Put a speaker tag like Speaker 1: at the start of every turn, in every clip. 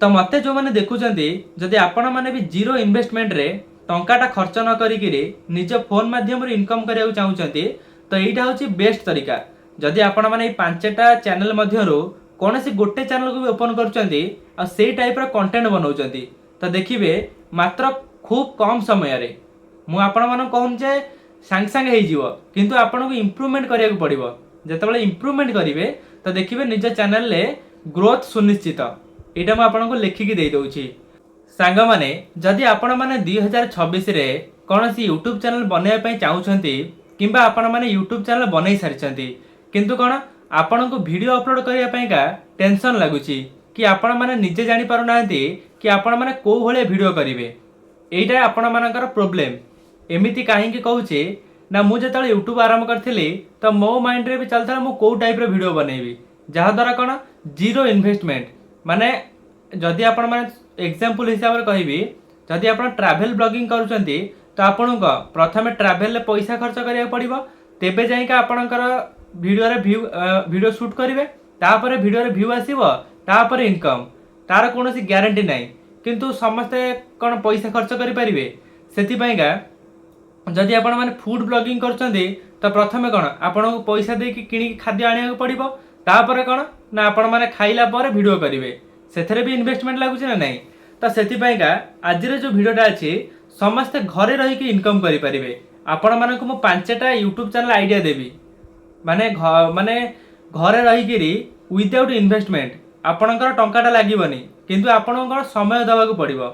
Speaker 1: तो मते जो मैंने देखुंट जदि आपण मैंने भी जीरो इन्वेस्टमेंट रे टंकाटा खर्च न करी निज फोन माध्यम इनकम करने चाहते तो यहाँ हूँ बेस्ट तरीका। जदि आपण मैंने पांचटा चैनल मध्यरु कौन सी गोटे चैनल को भी ओपन कर टाइप कंटेंट बनाऊँ तो देखिए मात्र खूब कम समय मुझे कहूँ सांगे सांगे किंतु आपन को इम्प्रूवमेंट करिया पड़िबो। जेतेबेले इम्प्रूवमेंट करिवे तो देखिए निज चैनल रे ग्रोथ सुनिश्चित। एटा मैं आपन को लेखिकी दे दउछि। सांग माने जदि आपण माने 2026 रे कौन सी यूट्यूब चैनल बनैया पई चाहउछंती किंबा आपण माने यूट्यूब चैनल बनै सारिछंती किंतु कोन आपण को वीडियो अपलोड करिया पई का टेंशन लागुछि कि आपण माने निजे जानि पारु नाहंती कि आपण माने को भले वीडियो करिवे। एटा आपण मानकर प्रॉब्लम। एमिति कहीं कहूँ ना मुझे जो यूट्यूब आरंभ करी तो मो माइंड रे भी चलता मु कौ टाइप वीडियो बनैबी जहाद्वारा कौन जीरो इन्वेस्टमेंट माने जदि आपण माने एग्जांपल हिसाब से कहबी जदि आपण ट्रैवल ब्लॉगिंग करूछंती तो आपण को प्रथमे ट्रैवल रे पैसा खर्च करिया पड़िबो तेबे जाइका आपणकर वीडियो रे वीडियो शूट करिवे तापर वीडियो रे व्यू आसीबो तापर इनकम तार कोनोसी ग्यारंटी नाही किंतु समस्ते कौन पैसा खर्च करि परिबे। सेति पईका जदि आपण माने फूड ब्लॉगिंग करछंती तो प्रथमे कौन आपन को पैसा दे कि किणी खाद्य आनिया पड़िबो तापर कौन ना आपण माने खाइला पर वीडियो करिवे सेथरे भी इन्वेस्टमेंट लागुछि ना नहीं। तो सेति पईका आज रे जो वीडियोटा अछि समस्त घरे रही कि इनकम करि परिबे। आपण माने को मु पांचटा यूट्यूब चैनल आईडिया देबी माने घरे रही कि विदाउट इन्वेस्टमेंट आपणकर टंकाटा लागिबनी किंतु आपणकर समय दबाकू पड़िबो।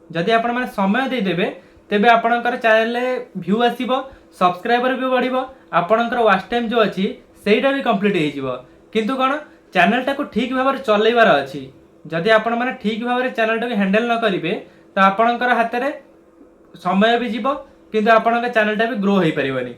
Speaker 1: जदि आपण माने समय दे देबे तेबे आपणकर चैनल व्यू आसीबो सब्सक्राइबर भी बढ़िबो आपणकर वॉच टाइम जो अछि सेटा भी कंप्लीट हो जिवो किंतु कोन चैनल टाको ठीक भाव में चलैबार अछि। जदि आपण माने ठीक भाव में चैनल टाको हैंडल न करिवे तो आपणकर हाथ रे समय भी जिवो किंतु आपणकर चैनल टा भी ग्रो होई परिबनी।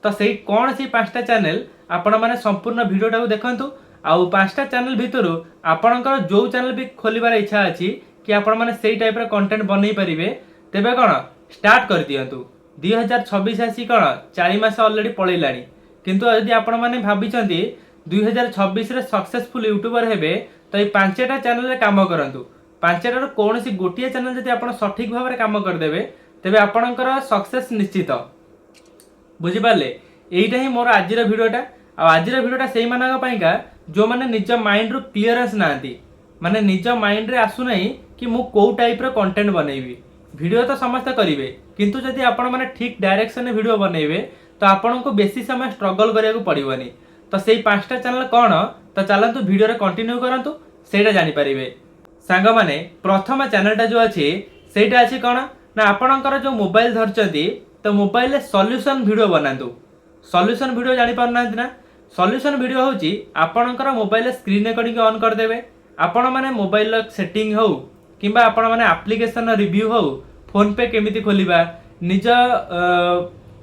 Speaker 1: तो सेही कोन सी पांचटा चैनल आपण माने संपूर्ण वीडियो टाको देखंतु आउ पांचटा चैनल भितरु आपणकर जो चैनल भी खोलिबार इच्छा अछि कि आपण माने सेही टाइप रे कंटेंट बनै परिबे तेबे कोन स्टार्ट कर दियंतु। 2026 आसी कौन 4 मास ऑलरेडी पलैलानी किंतु यदि आपण माने भाबिचंती 2026 रे सक्सेसफुल यूट्यूबर हेबे तो ये पांचटा चैनल रे काम करंतु। पांचटा कौन सी गोटे चैनल जदि आपण सठिक भाव में काम करदेबे तेबे आपणकर सक्सेस निश्चित। बुझी पारले एइटा ही मोर आजिर वीडियोटा। आजिर वीडियोटा सेही मानक पईका जो माने निज माइंड रु क्लियरेंस नांती माने निज माइंड रे आसु नाही कि मु को टाइप रो कंटेंट बनैबी। वीडियो तो समस्त करेंगे किंतु जदि आपण माने ठीक डायरेक्शन में वीडियो बनैबे तो आपण को बेसी समय स्ट्रगल करिया पड़िबनी। तो सेही पांचटा चैनल कौन तो चलतु वीडियो रे कंटिन्यू करंतु सेटा जानि परिबे। सांग माने प्रथम चैनलटा जो अछि सेटा अछि कौन ना आपणकर जो मोबाइल धरचंती तो मोबाइल रे सॉल्यूशन वीडियो बनांतु। सॉल्यूशन वीडियो जानि पारनांती ना सॉल्यूशन वीडियो होची आपणकर मोबाइल स्क्रीन रिकॉर्डिंग ऑन कर देबे आपण माने मोबाइल सेटिंग हो किंबा आपण माने एप्लिकेशन रिव्यू हो फोन पे केमिति खोलिबा निज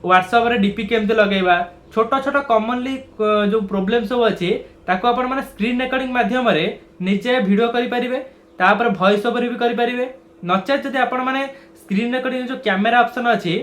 Speaker 1: व्हाट्सएप रे डीपी केमिति लगेबा छोट छोट कॉमनली जो प्रॉब्लम सब अछि ताको आपण माने स्क्रीन रिकॉर्डिंग माध्यम रे निजे वीडियो करि परिबे तापर वॉइस ओवर भी करि परिबे। नचे जदि आपण माने स्क्रीन रिकॉर्डिंग जो कैमरा ऑप्शन अछि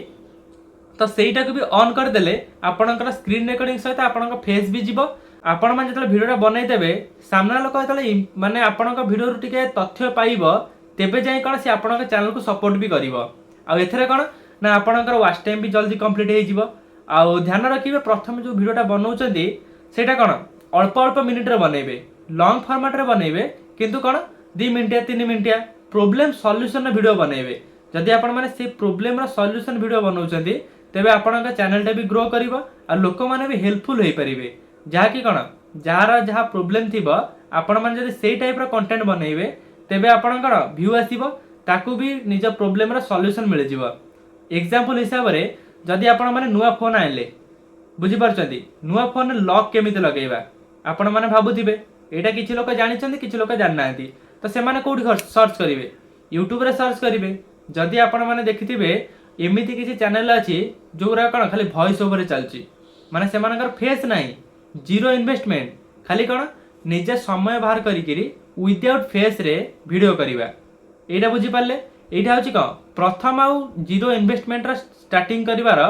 Speaker 1: तो सेटा को भी ऑन कर देले आपणकर स्क्रीन रिकॉर्डिंग सहित आपणक फेस भी जीवो। आपण माने जतले वीडियोटा बनै देबे सामना लोक जतले माने आपणक वीडियो रु टिके तथ्य पाइबो तेबे जाई कोन से आपणक चैनल को सपोर्ट भी करिवो। आ एथरे कोन ना आपणकर वॉच टाइम भी जल्दी कंप्लीट हो जिवो। आ ध्यान रखिबे प्रथम जो वीडियोटा बनौचंदी सेटा कोन अल्प अल्प मिनिट रे बनैबे लॉन्ग फॉर्मेट रे बनैबे किंतु कोन 2 मिनिटिया 3 मिनिटिया प्रॉब्लम सॉल्यूशन रे वीडियो बनैबे। जदि आपण माने से प्रॉब्लम रो सॉल्यूशन वीडियो बनौचंदी तेबे आपणक चैनल टा भी ग्रो करिवो आ लोक माने भी हेल्पफुल होई परिबे। जहा कि कोन जार जहा प्रॉब्लम थिबो आपण माने जदि सेही टाइप रो कंटेंट बनैबे तेबे आपणकर व्यू आसीबो ताकू भी निज प्रॉब्लम रो सॉल्यूशन मिल जिवो। एग्जांपल हिसाब रे जदि आपण माने नुवा फोन आइले बुझी परछंती नुवा फोन लॉक केमिति लगेबा आपण माने भाबुथिबे एटा किछि लोक जानिछंती किछि लोक जान नांती तो से माने कोठी सर्च करिवे यूट्यूब रे सर्च करिवे। जदि आपण माने देखिथिबे एमिति किछि चैनल अछि जोरा कोन खाली वॉइस ओवर चलची माने से मानकर फेस नाही जीरो इन्वेस्टमेंट खाली कोन निजे समय बाहर करिकिरी विदाउट फेस रे वीडियो करिवा। एटा बुझी पारले एटा होची को प्रथम आउ जीरो इन्वेस्टमेंट रा स्टार्टिंग करिवार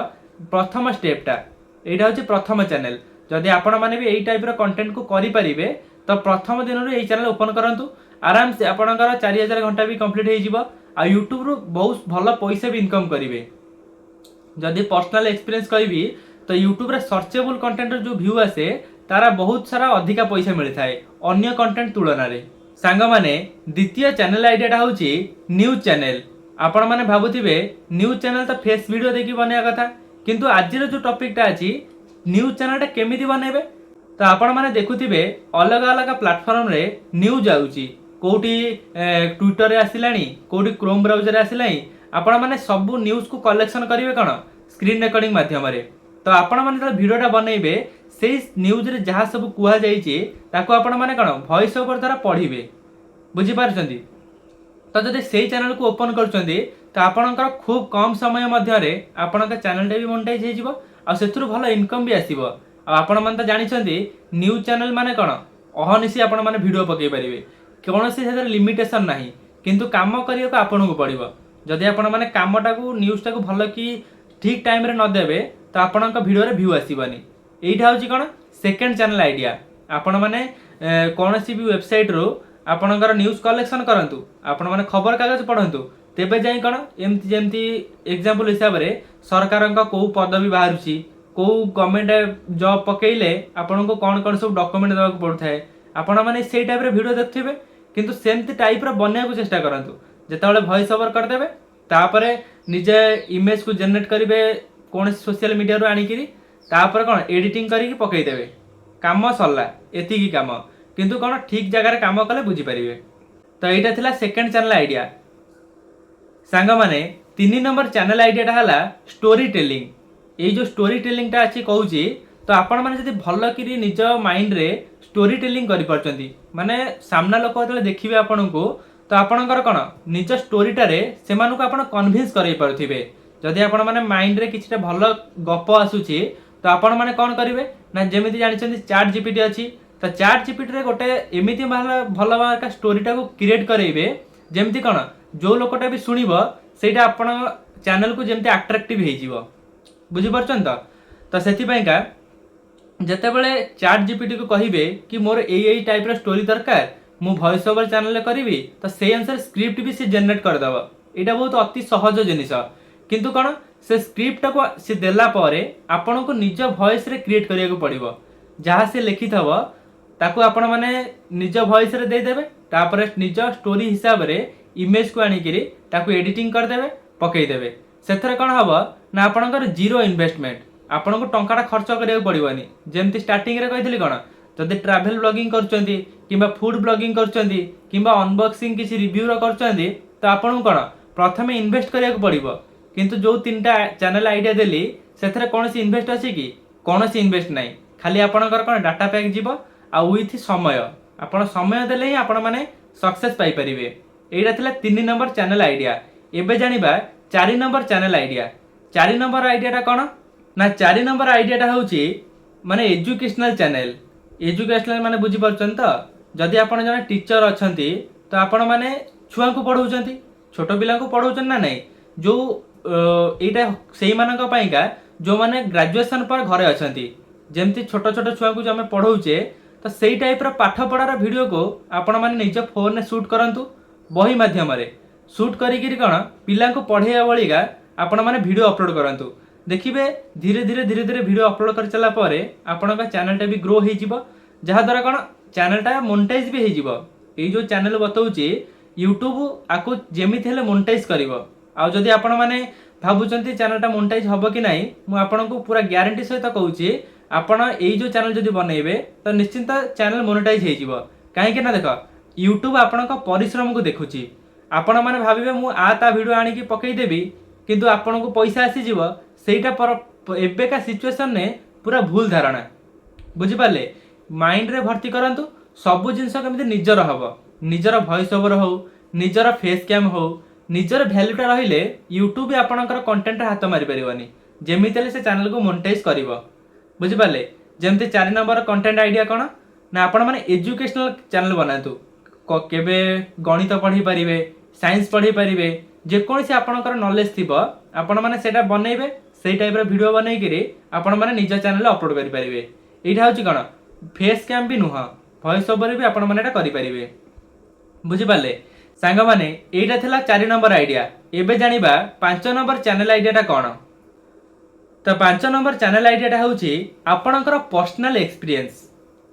Speaker 1: प्रथम स्टेपटा एटा होची प्रथम चैनल। जदि आपण माने भी एई टाइप रो कंटेंट को करि परिबे तो प्रथम दिन रो एई चैनल ओपन करंतु आराम से आपणकर 4000 घंटा भी कंप्लीट हो यूट्यूब रु बहुत भल पैसा भी इनकम करेंगे। जदि पर्सनाल एक्सपीरियंस कहि तो यूट्यूब रे सर्चेबल कंटेंट जो व्यू आसे तारा बहुत सारा अधिका पैसा मिलता है अन्य कंटेंट तुलन में। सांग माने द्वितीय चैनल आइडियाटा हूँ न्यूज चैनल। आपण मैंने भावुवे न्यूज चैनल तो फेस वीडियो देखी बनवा कथा, किंतु आज जो टॉपिकटा अच्छी न्यूज चैनलटा केमिति बनइबे तो आपण मैंने देखुथिबे अलग अलग प्लेटफॉर्म रे न्यूज आउची, कोठी ट्विटर रे आसिलानी, कोठी क्रोम ब्राउजर रे आसिलानी। आपण मैंने सब न्यूज को कलेक्शन करेंगे कौन स्क्रीन रेकर्डिंग माध्यम रे। तो आपण मैंने जो वीडियोटा बनइबे से न्यूज रे जहाँ सब कुहा जाइए ताको आपण मैंने कौन वॉइस ओवर द्वारा पढ़िबे, बुझी पारछंती। तो जदि से चैनल को ओपन करछंती तो आपणकर खूब कम समय मध्य आपणक चैनलटा भी मोनेटाइज हो जिवो आ सेथुरु भलो इनकम भी आसीबो। आ आपण मन तो जानिछंती न्यूज चैनल माने कोन अहनिसी आपण माने वीडियो पकई परिबे, कोनोसी सेधर लिमिटेशन नाही, किंतु काम करियो आपन को पड़िबो। जदि आपण माने कामटा को न्यूज़टा को भलो की ठीक टाइम रे न देबे तो आपणक वीडियो रे व्यू आसीबनी। एइठा होची कोन सेकंड चैनल आइडिया। आपण माने कोनोसी भी वेबसाइट रो आपणकर न्यूज कलेक्शन करंतु, आपण माने खबर कागज पढंतु, तेबे जाई कोन एमती जेमती एग्जांपल हिसाब रे सरकारक को पदवी बाहरुची, को गवर्नमेंट जॉब पकेइले आपण को कौन कौन सब डॉक्यूमेंट देवा पड़ता है, आपण माने सेई टाइप रे वीडियो देखथिबे। किंतु सेमती टाइप रो बनया को चेष्टा करंतु। जेतेबेले वॉइस ओवर कर देबे तापरे निजे इमेज को जनरेट करिवे कोन सोशल मीडिया रो आनिकिरी, तापर कोन एडिटिंग करिकि पकेइ देबे, काम सरला एति की काम। किंतु कोन ठीक जगह रे काम कले बुझी परिवे। तो एटा थिला सेकंड चैनल आइडिया। सांग माने 3 नंबर चैनल आइडियाटा हला स्टोरी टेलिंग। ये जो स्टोरी टेलिंगटा अच्छी कहूँ तो आपण मैंने जब भल कि निज माइंड रे स्टोरी टेलिंग कर पारछंती, माने सामना लोक जो देखिए आपण को तो आपणकर कौन निज स्टोरीटारे से आपण कन्भिन्स कर पारुथिबे। जदि आपण माने माइंड रे किछटा भल गप आसुची तो आपण माने कौन करिवे ना जेमिति जानिछंती चैट जीपीटी अच्छी, तो चैट जीपीटी रे गोटे एमिति भल का स्टोरीटा को क्रिएट करेइबे जेमिति कौन जो लोकटा भी सुनिबो सेटा आपण चैनल को जेमिति अट्रैक्टिव हो जिवो, बुझी पारछन। तो सेथिपाइका जेतेबेले चैट जीपीटी को कहिबे कि मोर एई टाइप रो स्टोरी दरकार मु वॉइस ओवर चैनल रे करिवि तो से अनुसार स्क्रिप्ट भी से जनरेट कर दबो। एटा बहुत अति सहज जिनिस, किंतु कोन से स्क्रिप्ट को से देला पारे आपण को निज वॉइस रे क्रिएट करिया को पड़िबो। जहाँ से लिखिथबो ताको आपण माने निज वॉइस रे दे देबे, तापर निज स्टोरी हिसाब रे इमेज को आनिकिरी ताको एडिटिंग कर देबे पकई देबे। सेथरे कोन हबो ना आपणकर जीरो इन्वेस्टमेंट, आपण को टंकाटा खर्च करिया पड़िबनी। जेमति स्टार्टिंग रे कहितली कोन जदि ट्रैवल ब्लॉगिंग करचंती किंबा फूड ब्लॉगिंग करचंती किंबा अनबॉक्सिंग किसी रिव्यू रो करचंती तो आपण कोन प्रथमे इन्वेस्ट करिया पड़िबो। किंतु जो 3टा चैनल आइडिया देली सेथरे कोनसी इन्वेस्ट अछि कि कोनसी इन्वेस्ट नाही, खाली आपणकर कोन डाटा पैक जीवो आ विथ समय आपण समय देले ही आपण माने सक्सेस पाई परिबे। एइडा थिला 3 नंबर चैनल आइडिया। एबे जानिबा 4 नंबर चैनल आइडिया। 4 नंबर आइडियाटा कोन ना 4 नंबर आइडियाटा होची माने एजुकेशनल चैनल। एजुकेशनल माने बुझी परछन तो जदि आपण जने टीचर अछंती तो आपण माने छुआ को पढौचंती, छोटो पिला को पढौचन ना नहीं, जो एटा सेही मानक पाइका जो माने ग्रेजुएशन पर घरे अछंती, जेमती छोटो छोटो छुआ को जो हमें पढौचे तो सेही टाइप रो पाठ पढ़ार वीडियो को आपण माने निज फोन ने शूट करंतु, बही माध्यम रे शूट करिकिरी कोन पिला को पढ़ेया बलिगा आपण माने वीडियो अपलोड करंतु। देखिए धीरे धीरे धीरे धीरे वीडियो अपलोड कर चला परे आपण का चैनलटा भी ग्रो हो जिवो, जहा द्वारा कोन चैनलटा मोनेटाइज भी हो जिवो। ए जो चैनल बताउची यूट्यूब आको जेमिति हेले मोनेटाइज करिवो। आ जदि आपण माने भाबुचंती चैनलटा मोनेटाइज हबो कि नाही, मु आपण को पूरा ग्यारंटी सहित कहूची आपण ए जो चैनल जदि बनइबे तो निश्चिंत चैनल मोनेटाइज हो जिवो। काहे कि ना देखो यूट्यूब आपण का परिश्रम को देखुची। आपण माने भाबिबे मु आ ता वीडियो आनी कि पकई देबी किंतु आपण को पैसा आसी जिवो, सेटा पर एबेका सिचुएशन ने पूरा भूल धारणा, बुझी पाले। माइंड रे भर्ती करंतु सब जिंस केमिति निजर हबो, निजर वॉइस ओवर हो, निजर फेस कैम हो, निजर वैल्यूटा रहिले यूट्यूब भी आपणकर कंटेंट हाथ मारी परिबनी, जेमिति से चैनल को मोनेटाइज करिवो, बुझी पाले। जेमति 4 नंबर कंटेंट आइडिया कोन ना आपण माने एजुकेशनल चैनल बनातु, केबे गणित पढ़ी परिबे, साइंस पढ़ी परिबे, जेकोसी आपणकर नॉलेज थिबो आपण माने सेटा बनइबे, सेई टाइप रो वीडियो बनई किरी आपण माने निज चैनल अपलोड करि परिबे। एइठा होची कोन फेस कैम भी नुह, वॉइस ओवर भी आपण माने एटा करि परिबे। बुझिपारे सांग मैंने यहीटा थिला 4 नंबर आइडिया। एबे जानिबा 5 नंबर चैनल आइडियाटा कौन। तो 5 नंबर चैनल आइडियाटा होची आपणकर पर्सनल एक्सपीरियंस।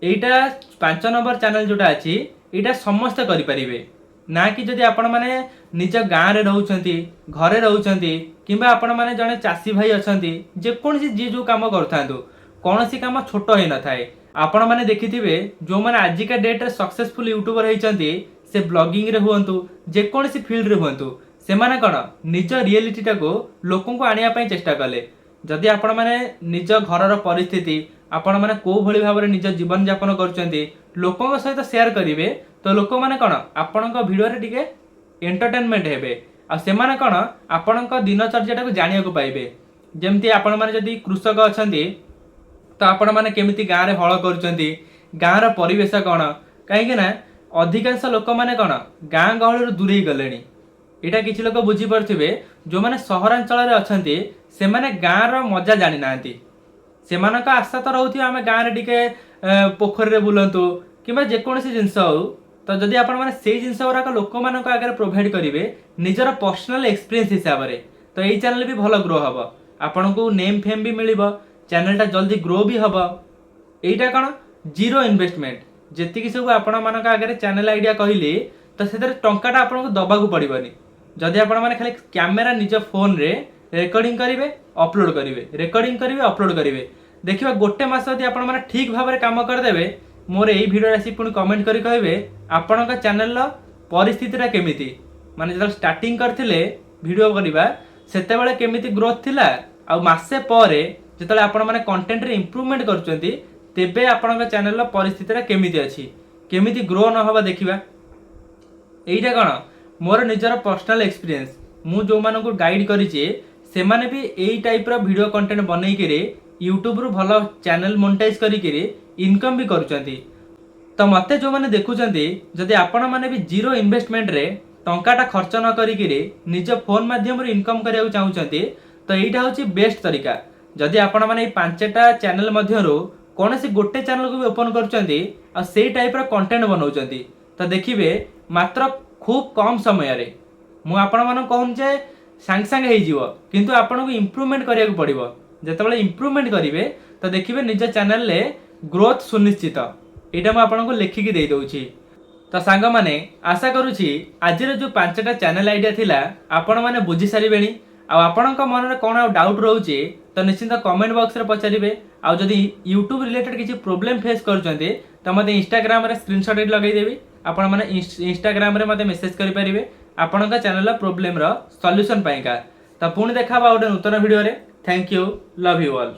Speaker 1: एटा 5 नंबर चैनल जोटा अच्छी एटा समस्त करें ना कि जदि आपण मैंने निज गाँव में रोचंती घरे रोचंती किंबा आपण मैंने जड़े चाषी भाई अच्छा जेकोसी जी जो कम करूँ कौन सी कम छोट हो न थाए। आपण मैंने देखिथिबे जो मैंने आजिका डेट रे सक्सेसफुल यूट्यूबर होइचंती से ब्लॉगिंग रे हुअंतु जेकोसी फील्ड रे हुअंतु से माने कौन निज रियलिटी टाको लोकन को आनिया पई चेष्टा कले। जदि आपण मैंने निज घरर परिस्थिति आपण मैंने को भली भाव में निज जीवन यापन करुचंती लोकन सहित शेयर करिवे तो लोक मैंने कौन आपण भिडियो रे टिके एंटरटेनमेंट हेबे आ से माने कौन आपण दिनचर्या टाको जानिया को पाइबे। जेमती आपण मैंने जदि कृषक अछंती तो आपण मैंने केमिति गाँव में हल करुचंती गाँव परिवेश कौन कहीं अधिकांश लोक मैंने कौन गाँ गहली दूरे गले। यहाँ किसी लोक बुझीपे जो मैंने सहरांचल अच्छा से मैंने गाँव मजा जानी ना से आशा तो रोथ आम गाँव में टे पोखरी बुलतु कि जेकोसी जिनस हो तो जदि आपण मैंने से जिनस गुराक लोक मान आगे प्रोवाइड करेंगे निजर पर्सनल एक्सपीरियंस हिसाब से तो यही चैनल भी भल ग्रो हम आपण को नेम फेम भी मिल चैनलटा जल्दी ग्रो भी हम। यहीटा कौन जीरो इन्वेस्टमेंट जी सब आपण मान आगे चैनल आइडिया कहली तो से टाटा आपको दबाक पड़ोनी। जदि आपण मैंने खाली कैमेरा निज फोन रे रेकर्डिंग करेंगे अपलोड करेंगे रेकर्डिंग करेंगे अपलोड करेंगे देखिए गोटे मास यदि आपण मैंने ठीक भाव में काम करदे मोर यही वीडियो आसी पुणी कमेंट करी कहे आपण चैनल परिस्थिति केमिति माने जो स्टार्टिंग करथिले वीडियो करबा सेतेबेले केमिति ग्रोथ थिला आ मासे परे जेतले आपण माने कंटेंट रे इंप्रूवमेंट करूचंती तेबे आपण चैनल परिस्थिति केमिति अछि केमिति ग्रो न होबा देखिबा। एइटा कोन मोर निजर पर्सनल एक्सपीरियंस मु जो मानन को गाइड करिचे से माने भी एई टाइप रो वीडियो कंटेंट बनै के यूट्यूब रु भलो चैनल मोनेटाइज करी के इनकम भी करूचंती। तो मते जो माने देखुचंती जदि आपण माने भी जीरो इन्वेस्टमेंट रे टंकाटा खर्च न करी के निज फोन माध्यम रे इनकम करिया चाहूचंती तो एइटा होची बेस्ट तरीका। जदि आपण माने 5टा चैनल मध्यरु कोनोसी गोटे चैनल को भी ओपन करूचंती आ सेई टाइप रो कंटेंट बनाउचंती तो देखिबे मात्र खूब कम समय रे मु आपण माने कहूं जे सांग सांग हे जीवो किंतु आपण को इंप्रूवमेंट करिया को पड़िबो। जेतेबेले इंप्रूवमेंट करिवे तो देखिबे निज चैनल ले ग्रोथ सुनिश्चित एटा मु आपण को लेखिकी दे दउची। तो सांग माने आशा करूची आज जो 5टा चैनल आइडिया थिला आपण माने बुझी सारिबेनी आ आपणक मन में कौन डाउट रोचे तो निश्चिंत कमेंट बॉक्स रे पचारिबे। आ जदि यूट्यूब रिलेटेड किसी प्रोब्लेम फेस करचंते तो मते इंस्टाग्राम रे स्क्रीनशॉट लगे देबी आपण माने इंस्टाग्राम रे मते मेसेज करि परिबे आपणक चैनल प्रोब्लेम रो सॉल्यूशन पाइका। तो पुणी देखा गोटे नूतन वीडियो रे। Thank you love you all.